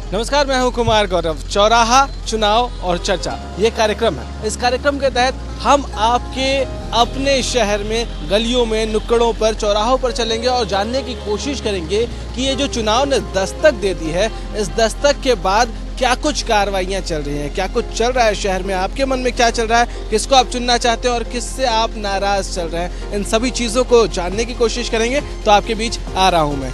नमस्कार, मैं हूं कुमार गौरव। चौराहा चुनाव और चर्चा ये कार्यक्रम है। इस कार्यक्रम के तहत हम आपके अपने शहर में गलियों में नुक्कड़ों पर चौराहों पर चलेंगे और जानने की कोशिश करेंगे कि ये जो चुनाव ने दस्तक दे दी है, इस दस्तक के बाद क्या कुछ कार्रवाइयां चल रही हैं, क्या कुछ चल रहा है शहर में, आपके मन में क्या चल रहा है, किसको आप चुनना चाहते हैं और किससे आप नाराज चल रहे हैं। इन सभी चीज़ों को जानने की कोशिश करेंगे। तो आपके बीच आ रहा हूँ मैं।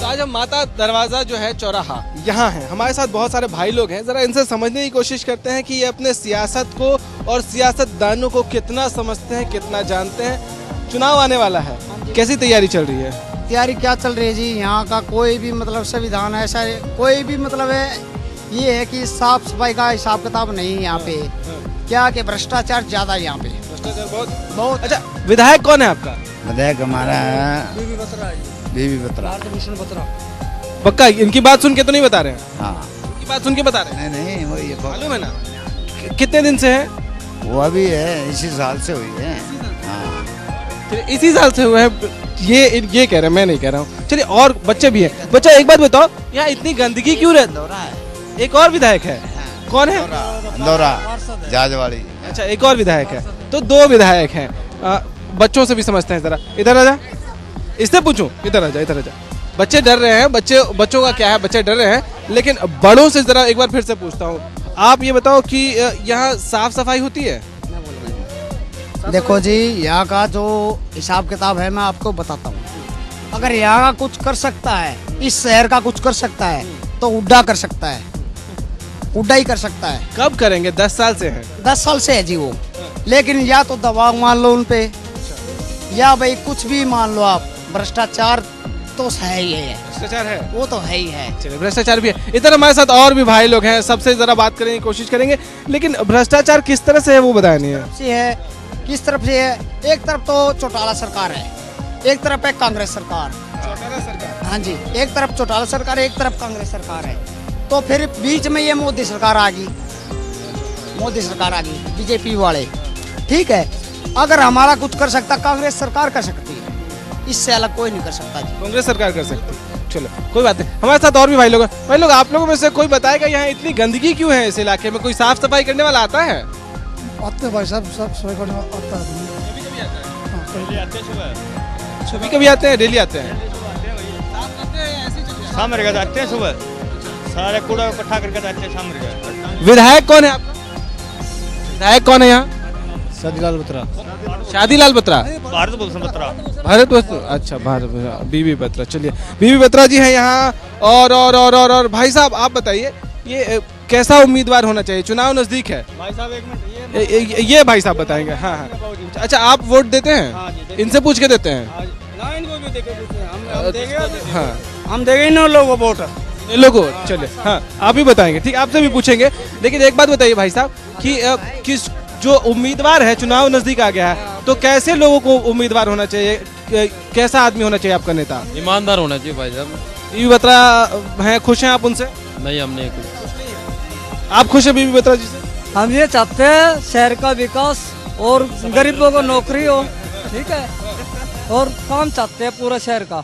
आज हम माता दरवाजा जो है चौराहा यहाँ है, हमारे साथ बहुत सारे भाई लोग हैं। जरा इनसे समझने की कोशिश करते हैं कि ये अपने सियासत को और सियासतदानों को कितना समझते हैं, कितना जानते हैं। चुनाव आने वाला है, कैसी तैयारी चल रही है? तैयारी क्या चल रही है जी, यहाँ का कोई भी मतलब संविधान ऐसा कोई भी मतलब है, ये है कि साफ सफाई का हिसाब किताब नहीं है यहाँ पे। क्या कि भ्रष्टाचार ज्यादा है यहाँ पे, भ्रष्टाचार बहुत। अच्छा, विधायक कौन है आपका? विधायक हमारा बीबी बत्रा। पक्का इनकी बात सुन के तो नहीं बता रहे हैं? हाँ, इनकी बात सुन के बता रहे हैं? नहीं वही है, मालूम है ना। कितने दिन से है वो? अभी है, इसी साल से हुई है। हाँ, फिर इसी साल से हुआ है। ये कह रहे हैं, मैं नहीं कह रहा हूँ। चलिए, और बच्चे भी हैं। बच्चा एक बात बताओ, यहाँ इतनी गंदगी क्यों रहती? एक और विधायक है, कौन है? दौरा जाजवाड़ी। अच्छा, एक और विधायक है, तो दो विधायक हैं। बच्चों से भी समझते हैं। जरा इधर आ जा, इससे पूछूं। इधर आ जा। बच्चे डर रहे हैं, बच्चों का क्या है, बच्चे डर रहे हैं। लेकिन बड़ों से जरा एक बार फिर से पूछता हूँ, आप ये बताओ कि यहाँ साफ सफाई होती है? देखो जी, यहाँ का जो हिसाब किताब है मैं आपको बताता हूँ। अगर यहाँ का कुछ कर सकता है, इस शहर का कुछ कर सकता है, तो उड्डा कर सकता है, उड्डा ही कर सकता है। कब करेंगे? 10 साल से है। 10 साल से है जी वो। लेकिन या तो दबाव मान लो उन पे, या भाई कुछ भी मान लो आप। भ्रष्टाचार तो है ही है, भ्रष्टाचार है, वो तो है ही है। चलिए, भ्रष्टाचार भी है। इधर हमारे साथ और भी भाई लोग हैं, सबसे जरा बात करने की कोशिश करेंगे। लेकिन भ्रष्टाचार किस तरह से है वो बताया नहीं है। से है, किस तरफ से है? एक तरफ तो चौटाला सरकार है, एक तरफ है कांग्रेस सरकार। हाँ जी, एक तरफ चौटाला सरकार है, एक तरफ कांग्रेस सरकार है। तो फिर बीच में ये मोदी सरकार आ गई, बीजेपी वाले। ठीक है, अगर हमारा कुछ कर सकता कांग्रेस सरकार कर सकती है, इससे अलग कोई नहीं कर सकता जी। कांग्रेस सरकार कर सकती है। चलो, कोई बात नहीं। हमारे साथ और भी भाई लोग हैं। भाई लोग, आप लोगों में से कोई बताएगा यहाँ इतनी गंदगी क्यों है इस इलाके में? कोई साफ सफाई करने वाला आता है? आते भाई साहब, सब सफाई करने आता है। कभी आते हैं, डेली आते हैं। शाम रहेगा आते हैं, सुबह सारे कूड़ा इकट्ठा करके जाते हैं, शाम रहेगा। विधायक कौन है आपका? विधायक कौन है यहाँ? शादीलाल बत्रा। शादीलाल बत्रा, भारत भूषण बत्रा। भारत बत्रा। अच्छा, भारत बीबी बत्रा। चलिए, बीबी बत्रा जी हैं यहाँ। और भाई साहब, आप बताइए, ये कैसा उम्मीदवार होना चाहिए? चुनाव नजदीक है। भाई साहब एक मिनट, ये भाई साहब बताएंगे। हाँ। अच्छा, आप वोट देते हैं? इनसे पूछ के देते हैं? हाँ, हम देंगे इन लोगों को वोट। इन लोगों को। चलिए, हाँ, आप ही बताएंगे। ठीक, आपसे भी पूछेंगे। लेकिन एक बात बताइए भाई साहब कि किस जो उम्मीदवार है, चुनाव नजदीक आ गया है, तो कैसे लोगों को उम्मीदवार होना चाहिए? कैसा आदमी होना चाहिए आपका नेता? ईमानदार होना चाहिए भाई साहब। बीबी बत्रा हैं, खुश हैं आप उनसे? नहीं, हमने कुछ। आप खुश हैं बीबी बत्रा जी से? हम ये चाहते हैं शहर का विकास और गरीबों को नौकरी हो, ठीक है, और काम चाहते हैं पूरा शहर का।